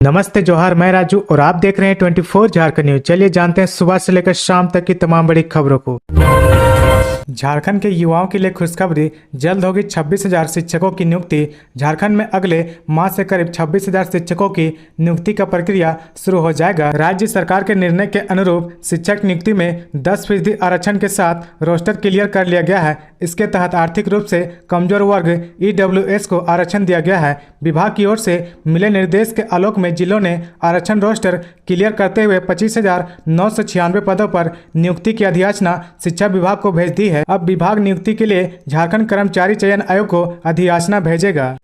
नमस्ते जोहार, मैं राजू और आप देख रहे हैं 24 झारखंड न्यूज। चलिए जानते हैं सुबह से लेकर शाम तक की तमाम बड़ी खबरों को। झारखंड के युवाओं के लिए खुशखबरी, जल्द होगी 26,000 शिक्षकों की नियुक्ति। झारखंड में अगले माह से करीब 26,000 शिक्षकों की नियुक्ति का प्रक्रिया शुरू हो जाएगा। राज्य सरकार के निर्णय के अनुरूप शिक्षक नियुक्ति में 10% आरक्षण के साथ रोस्टर क्लियर कर लिया गया है। इसके तहत आर्थिक रूप से कमजोर वर्ग EWS को आरक्षण दिया गया है। विभाग की ओर से मिले निर्देश के आलोक में जिलों ने आरक्षण रोस्टर क्लियर करते हुए 25,996 पदों पर नियुक्ति की अधियाचना शिक्षा विभाग को भेज दी है। अब विभाग नियुक्ति के लिए झारखंड कर्मचारी चयन आयोग को अधियाचना भेजेगा।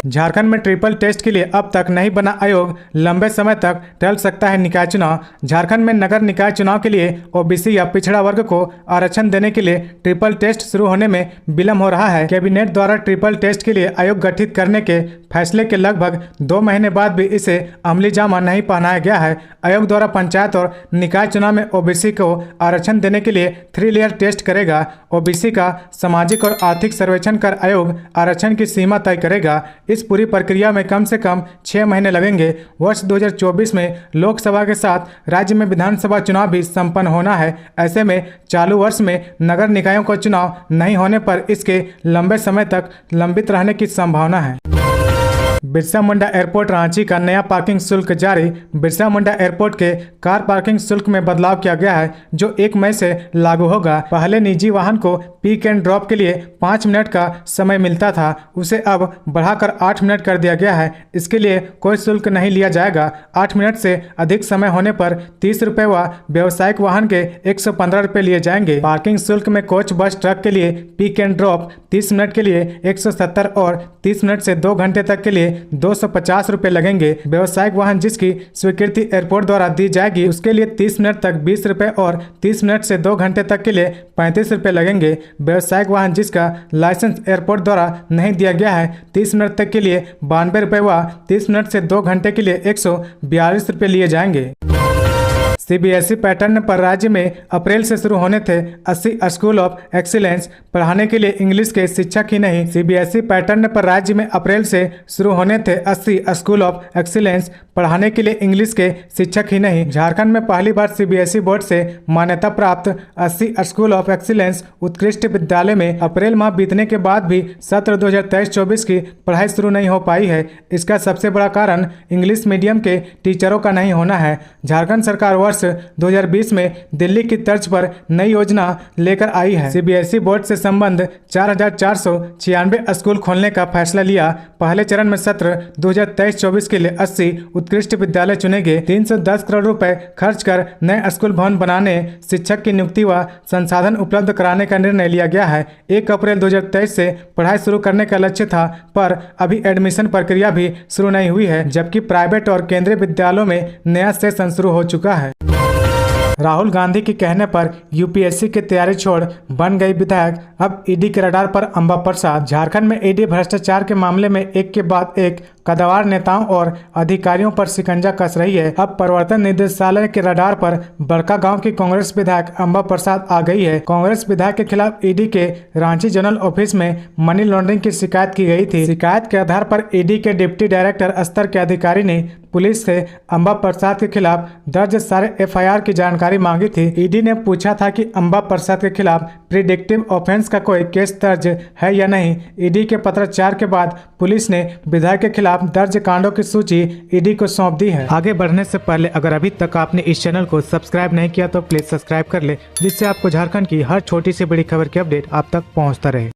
झारखंड में ट्रिपल टेस्ट के लिए अब तक नहीं बना आयोग, लंबे समय तक टल सकता है निकाय चुनाव। झारखंड में नगर निकाय चुनाव के लिए ओबीसी या पिछड़ा वर्ग को आरक्षण देने के लिए ट्रिपल टेस्ट शुरू होने में विलंब हो रहा है। कैबिनेट द्वारा ट्रिपल टेस्ट के लिए आयोग गठित करने के फैसले के लगभग 2 महीने बाद भी इसे अमली जामा नहीं पहनाया गया है। आयोग द्वारा पंचायत और निकाय चुनाव में ओबीसी को आरक्षण देने के लिए 3 लेयर टेस्ट करेगा। ओबीसी का सामाजिक और आर्थिक सर्वेक्षण कर आयोग आरक्षण की सीमा तय करेगा। इस पूरी प्रक्रिया में कम से कम 6 महीने लगेंगे। वर्ष 2024 में लोकसभा के साथ राज्य में विधानसभा चुनाव भी संपन्न होना है। ऐसे में चालू वर्ष में नगर निकायों का चुनाव नहीं होने पर इसके लंबे समय तक लंबित रहने की संभावना है। बिरसा मुंडा एयरपोर्ट रांची का नया पार्किंग शुल्क जारी। बिरसा मुंडा एयरपोर्ट के कार पार्किंग शुल्क में बदलाव किया गया है, जो 1 मई से लागू होगा। पहले निजी वाहन को पिक एंड ड्रॉप के लिए 5 मिनट का समय मिलता था, उसे अब बढ़ाकर 8 मिनट कर दिया गया है। इसके लिए कोई शुल्क नहीं लिया जाएगा। 8 मिनट से अधिक समय होने पर 30 रुपये व व्यावसायिक वाहन के 115 रुपये लिए जाएंगे। पार्किंग शुल्क में कोच बस ट्रक के लिए पिक एंड ड्रॉप 30 मिनट के लिए 170 और 30 मिनट से 2 घंटे तक के लिए 250 रुपये लगेंगे। व्यावसायिक वाहन जिसकी स्वीकृति एयरपोर्ट द्वारा दी जाएगी उसके लिए 30 मिनट तक 20 रुपये और 30 मिनट से 2 घंटे तक के लिए 35 रुपये लगेंगे। व्यावसायिक वाहन जिसका लाइसेंस एयरपोर्ट द्वारा नहीं दिया गया है 30 मिनट तक के लिए 92 रुपये व 30 मिनट से 2 घंटे के लिए 142 रुपये लिए जाएंगे। CBSE पैटर्न पर राज्य में अप्रैल से शुरू होने थे 80 स्कूल ऑफ एक्सीलेंस। पढ़ाने के लिए इंग्लिश के शिक्षक ही नहीं। CBSE पैटर्न पर राज्य में अप्रैल से शुरू होने थे 80 स्कूल ऑफ एक्सीलेंस। पढ़ाने के लिए इंग्लिश के शिक्षक ही नहीं। झारखंड में पहली बार CBSE बोर्ड से मान्यता प्राप्त 80 स्कूल ऑफ एक्सीलेंस उत्कृष्ट विद्यालय में अप्रैल माह बीतने के बाद भी सत्र 2023-24 की पढ़ाई शुरू नहीं हो पाई है। इसका सबसे बड़ा कारण इंग्लिश मीडियम के टीचरों का नहीं होना है। झारखंड सरकार वर्ष 2020 में दिल्ली की तर्ज पर नई योजना लेकर आई है। CBSE बोर्ड से संबंध 4,496 स्कूल खोलने का फैसला लिया। पहले चरण में सत्र 2023-24 के लिए 80 उत्कृष्ट विद्यालय चुने गए। 310 करोड़ रुपए खर्च कर नए स्कूल भवन बनाने, शिक्षक की नियुक्ति व संसाधन उपलब्ध कराने का निर्णय लिया गया है। 1 अप्रैल 2023 से पढ़ाई शुरू करने का लक्ष्य था, पर अभी एडमिशन प्रक्रिया भी शुरू नहीं हुई है, जबकि प्राइवेट और केंद्रीय विद्यालयों में नया सेशन शुरू हो चुका है। राहुल गांधी के कहने पर यूपीएससी की तैयारी छोड़ बन गई विधायक। अब ईडी के रडार पर अंबा प्रसाद। झारखंड में ईडी भ्रष्टाचार के मामले में एक के बाद एक कदावर नेताओं और अधिकारियों पर शिकंजा कस रही है। अब प्रवर्तन निदेशालय के रडार पर बड़कागांव की कांग्रेस विधायक अंबा प्रसाद आ गई है। कांग्रेस विधायक के खिलाफ ईडी के रांची जनरल ऑफिस में मनी लॉन्ड्रिंग की शिकायत की गई थी। शिकायत के आधार पर ईडी के डिप्टी डायरेक्टर स्तर के अधिकारी ने पुलिस से अंबा प्रसाद के खिलाफ दर्ज सारे FIR की जानकारी मांगी थी। ईडी ने पूछा था कि अंबा प्रसाद के खिलाफ प्रिडिक्टिव ऑफेंस का कोई केस दर्ज है या नहीं। ईडी के पत्राचार के बाद पुलिस ने विधायक के खिलाफ दर्ज कांडों की सूची ईडी को सौंप दी है। आगे बढ़ने से पहले अगर अभी तक आपने इस चैनल को सब्सक्राइब नहीं किया तो प्लीज सब्सक्राइब कर ले, जिससे आपको झारखंड की हर छोटी से बड़ी खबर की अपडेट आप तक पहुंचता रहे।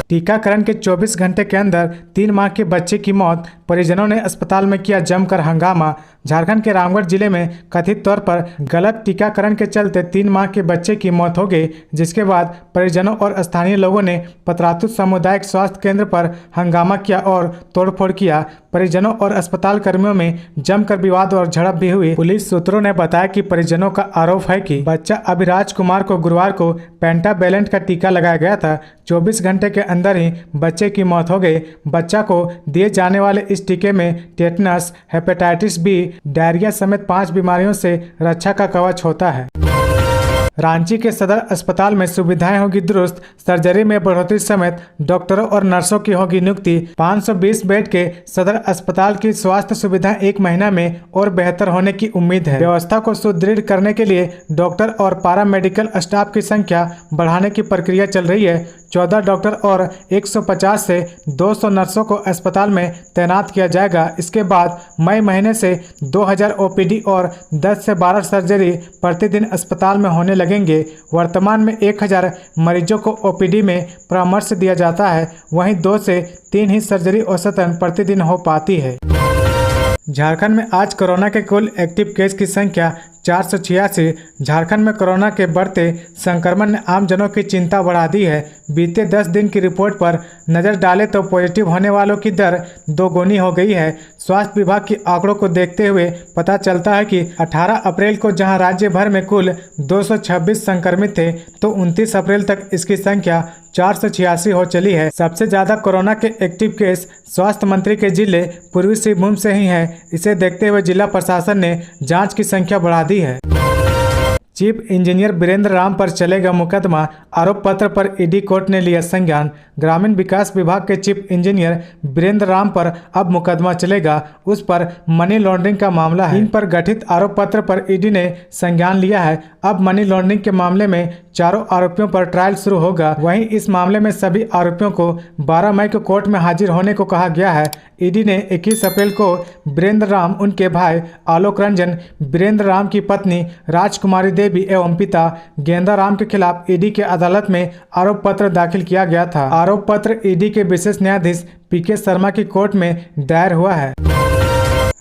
टीकाकरण के 24 घंटे के अंदर 3 माह के बच्चे की मौत। परिजनों ने अस्पताल में किया जमकर हंगामा। झारखंड के रामगढ़ जिले में कथित तौर पर गलत टीकाकरण के चलते 3 माह के बच्चे की मौत हो गई, जिसके बाद परिजनों और स्थानीय लोगों ने पतरातू सामुदायिक स्वास्थ्य केंद्र पर हंगामा किया और तोड़फोड़ किया। परिजनों और अस्पताल कर्मियों में जमकर विवाद और झड़प भी हुई। पुलिस सूत्रों ने बताया कि परिजनों का आरोप है कि बच्चा अभिराज कुमार को गुरुवार को पेंटाबेलेंट का टीका लगाया गया था। 24 घंटे के अंदर ही बच्चे की मौत हो गई। बच्चा को दिए जाने वाले इस टीके में टेटनस, हेपेटाइटिस B, डायरिया समेत 5 बीमारियों से रक्षा का कवच होता है। रांची के सदर अस्पताल में सुविधाएं होगी दुरुस्त, सर्जरी में बढ़ोतरी समेत डॉक्टरों और नर्सों की होगी नियुक्ति। 520 बेड के सदर अस्पताल की स्वास्थ्य सुविधा 1 महीना में और बेहतर होने की उम्मीद है। व्यवस्था को सुदृढ़ करने के लिए डॉक्टर और पारा मेडिकल स्टाफ की संख्या बढ़ाने की प्रक्रिया चल रही है। 14 डॉक्टर और 150 से 200 नर्सों को अस्पताल में तैनात किया जाएगा। इसके बाद मई महीने से 2000 ओपीडी और 10 से 12 सर्जरी प्रतिदिन अस्पताल में होने लगेंगे। वर्तमान में 1000 मरीजों को ओपीडी में परामर्श दिया जाता है, वहीं 2 से 3 ही सर्जरी औसतन प्रतिदिन हो पाती है। झारखंड में आज कोरोना के कुल एक्टिव केस की संख्या 486। झारखंड में कोरोना के बढ़ते संक्रमण ने आम जनों की चिंता बढ़ा दी है। बीते 10 दिन की रिपोर्ट पर नजर डालें तो पॉजिटिव होने वालों की दर 2 गुनी हो गई है। स्वास्थ्य विभाग के आंकड़ों को देखते हुए पता चलता है कि 18 अप्रैल को जहां राज्य भर में कुल 226 संक्रमित थे, तो 29 अप्रैल तक इसकी संख्या 486 हो चली है। सबसे ज्यादा कोरोना के एक्टिव केस स्वास्थ्य मंत्री के जिले पूर्वी सिंहभूम से ही है। इसे देखते हुए जिला प्रशासन ने जांच की संख्या बढ़ा दी है। चीफ इंजीनियर बीरेंद्र राम पर चलेगा मुकदमा, आरोप पत्र पर ईडी कोर्ट ने लिया संज्ञान। ग्रामीण विकास विभाग के चीफ इंजीनियर बीरेंद्र राम पर अब मुकदमा चलेगा। उस पर मनी लॉन्ड्रिंग का मामला है। इन पर गठित आरोप पत्र पर ईडी ने संज्ञान लिया है। अब मनी लॉन्ड्रिंग के मामले में चारों आरोपियों पर ट्रायल शुरू होगा। वहीं इस मामले में सभी आरोपियों को 12 मई को कोर्ट में हाजिर होने को कहा गया है। ईडी ने 21 अप्रैल को बीरेंद्र राम, उनके भाई आलोक रंजन, बीरेंद्र राम की पत्नी राजकुमारी देवी एवं पिता गेंदा राम के खिलाफ ईडी के अदालत में आरोप पत्र दाखिल किया गया था। आरोप पत्र ईडी के विशेष न्यायाधीश पीके शर्मा की कोर्ट में दायर हुआ है।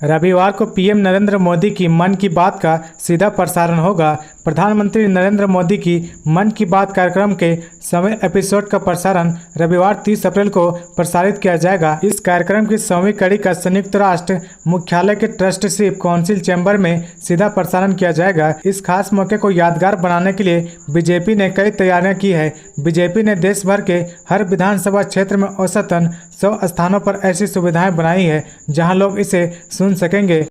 रविवार को पीएम नरेंद्र मोदी की मन की बात का सीधा प्रसारण होगा। प्रधानमंत्री नरेंद्र मोदी की मन की बात कार्यक्रम के समय एपिसोड का प्रसारण रविवार 30 अप्रैल को प्रसारित किया जाएगा। इस कार्यक्रम की 100वीं कड़ी का संयुक्त राष्ट्र मुख्यालय के ट्रस्टीशिप काउंसिल चैम्बर में सीधा प्रसारण किया जाएगा। इस खास मौके को यादगार बनाने के लिए बीजेपी ने कई तैयारियां की है। बीजेपी ने देश भर के हर विधानसभा क्षेत्र में औसतन 100 स्थानों पर ऐसी सुविधाएं बनाई है जहां लोग इसे सुन सकेंगे।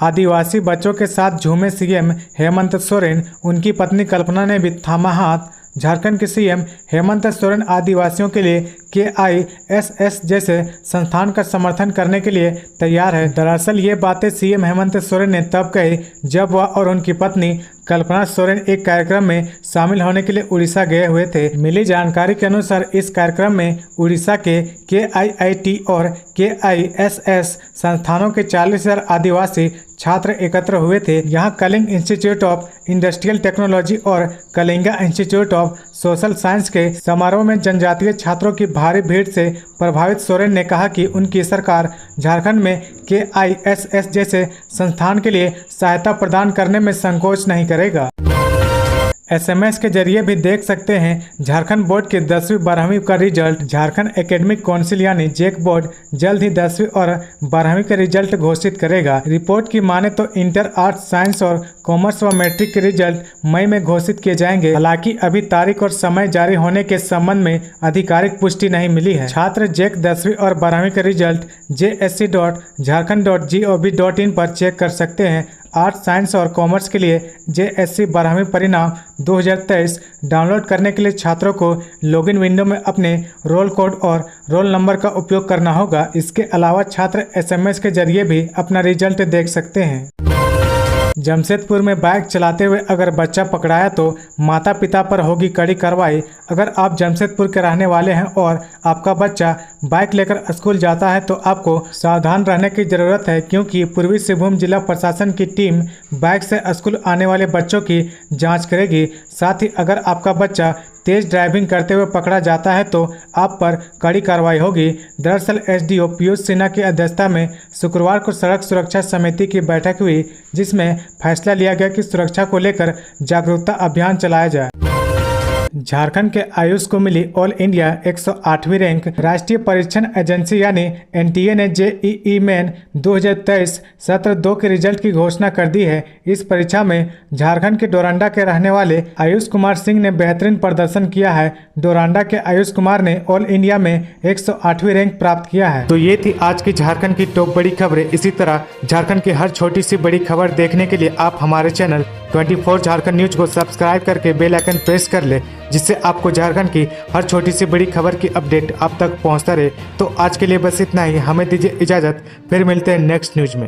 आदिवासी बच्चों के साथ झूमे सीएम हेमंत सोरेन, उनकी पत्नी कल्पना ने भी थामा हाथ। झारखंड के सीएम हेमंत सोरेन आदिवासियों के लिए KISS जैसे संस्थान का समर्थन करने के लिए तैयार है। दरअसल ये बातें सीएम हेमंत सोरेन ने तब कही जब वह और उनकी पत्नी कल्पना सोरेन एक कार्यक्रम में शामिल होने के लिए उड़ीसा गए हुए थे। मिली जानकारी के अनुसार इस कार्यक्रम में उड़ीसा के KIIT और KISS संस्थानों के 40,000 आदिवासी छात्र एकत्र हुए थे। यहाँ Kalinga institute of industrial technology और Kalinga institute of social science के समारोह में जनजातीय छात्रों की भारी भीड़ से प्रभावित सोरेन ने कहा कि उनकी सरकार झारखंड में KISS जैसे संस्थान के लिए सहायता प्रदान करने में संकोच नहीं करेगा। SMS के जरिए भी देख सकते हैं झारखंड बोर्ड के 10वीं 12वीं का रिजल्ट। झारखंड एकेडमिक काउंसिल यानी जैक बोर्ड जल्द ही 10वीं और 12वीं का रिजल्ट घोषित करेगा। रिपोर्ट की माने तो इंटर, आर्ट्स, साइंस और कॉमर्स व मैट्रिक के रिजल्ट मई में घोषित किए जाएंगे। हालांकि अभी तारीख और समय जारी होने के संबंध में आधिकारिक पुष्टि नहीं मिली है। छात्र जैक 10वीं और 12वीं का रिजल्ट JSC.Jharkhand.gov.in पर चेक कर सकते हैं। आर्ट्स, साइंस और कॉमर्स के लिए JSC 12वीं परिणाम 2023 डाउनलोड करने के लिए छात्रों को लॉगिन विंडो में अपने रोल कोड और रोल नंबर का उपयोग करना होगा। इसके अलावा छात्र SMS के जरिए भी अपना रिजल्ट देख सकते हैं। जमशेदपुर में बाइक चलाते हुए अगर बच्चा पकड़ाया तो माता पिता पर होगी कड़ी कार्रवाई। अगर आप जमशेदपुर के रहने वाले हैं और आपका बच्चा बाइक लेकर स्कूल जाता है तो आपको सावधान रहने की जरूरत है, क्योंकि पूर्वी सिंहभूम जिला प्रशासन की टीम बाइक से स्कूल आने वाले बच्चों की जांच करेगी। साथ ही अगर आपका बच्चा तेज ड्राइविंग करते हुए पकड़ा जाता है तो आप पर कड़ी कार्रवाई होगी। दरअसल SDO पीयूष सिन्हा की अध्यक्षता में शुक्रवार को सड़क सुरक्षा समिति की बैठक हुई, जिसमें फैसला लिया गया कि सुरक्षा को लेकर जागरूकता अभियान चलाया जाए। झारखंड के आयुष को मिली ऑल इंडिया 108वीं रैंक। राष्ट्रीय परीक्षण एजेंसी यानी NTA ने JEE मेन 2023 सत्र 2 के रिजल्ट की घोषणा कर दी है। इस परीक्षा में झारखंड के डोरंडा के रहने वाले आयुष कुमार सिंह ने बेहतरीन प्रदर्शन किया है। डोरंडा के आयुष कुमार ने ऑल इंडिया में 108वीं रैंक प्राप्त किया है। तो ये थी आज की झारखंड की टॉप बड़ी खबरें। इसी तरह झारखंड की हर छोटी सी बड़ी खबर देखने के लिए आप हमारे चैनल 24 झारखंड न्यूज को सब्सक्राइब करके बेल आइकन प्रेस कर ले, जिससे आपको झारखंड की हर छोटी सी बड़ी खबर की अपडेट आप तक पहुंचता रहे। तो आज के लिए बस इतना ही, हमें दीजिए इजाजत, फिर मिलते हैं नेक्स्ट न्यूज में।